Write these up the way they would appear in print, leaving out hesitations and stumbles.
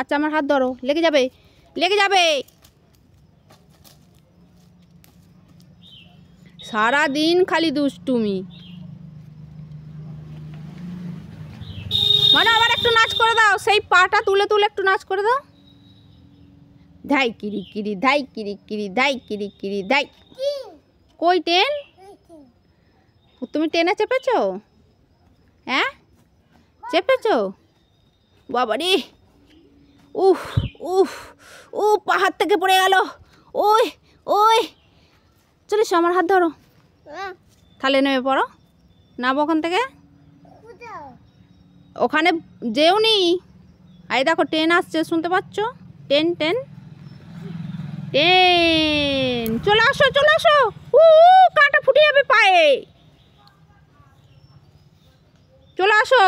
আচ্ছা আমার হাত ধরো, লেগে যাবে, লেগে যাবে। সারা দিন খালি দুষ্টুমি। মানে আবার একটু নাচ করে দাও, সেই পাটা তুলে তুলে একটু নাচ করে দাও। ধাই কিরি কিরি ধাই কিরি কিরি ধাই কিরি কিরি ধাই। কই টেন? তুমি টেনে চেপেছো? হ্যাঁ চেপেছো? বাবারে, উফ উফ ও পাহাড় থেকে পড়ে গেল। ওই ওই চলে আমার হাত ধরো, তাহলে নেমে পড়ো। নামো ওখান থেকে, ওখানে যেও নি। এই দেখো ট্রেন আসছে, শুনতে পাচ্ছ? ট্রেন ট্রেন ট্রেন, চলে আসো চলে আসো। কাঁটা ফুটে যাবে পায়ে, চলে আসো।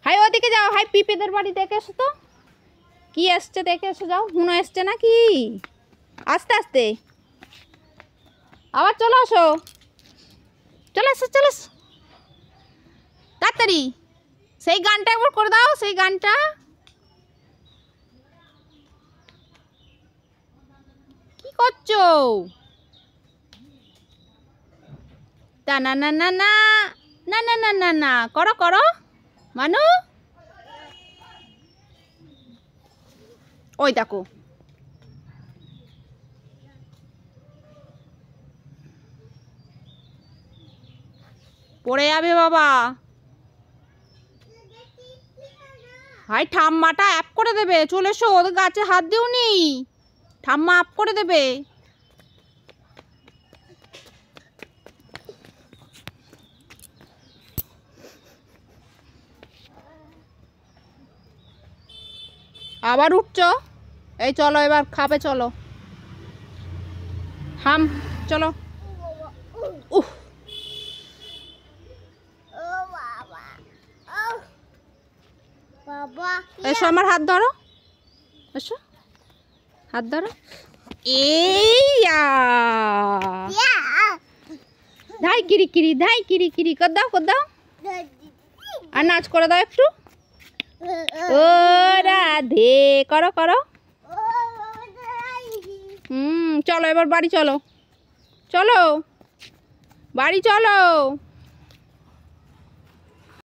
হাই ওদিকে যাও, হাই পিপেদের বাড়ি দেখে এসো তো, কি এসছে দেখে এসো যাও। হুনো এসছে নাকি? আস্তে আস্তে আবার চলে আসো, চলে আসো চলে আসো তাড়াতাড়ি। সেই গানটা একবার করে দাও, সেই গানটা। কি করছো? তা না না না না না না না না না, করো করো মানু। ওই দেখো, পড়ে যাবে বাবা। ভাই ঠাম্মাটা অ্যাপ করে দেবে, চলে এসো। ওদের গাছে হাত দিও নি, ঠাম্মা অ্যাপ করে দেবে। আবার উঠছো? এই চলো এবার খাবে, চলো হাম, চলো। উহ এসো আমার হাত ধরো, এসো হাত ধরো। ধাই কিরি কিরি ধাই কিরি কিরি কর দাও, কর দাও। আর নাচ করে দাও একটু। ও রাধে, করো করো। চলো এবার বাড়ি চলো, চলো বাড়ি চলো।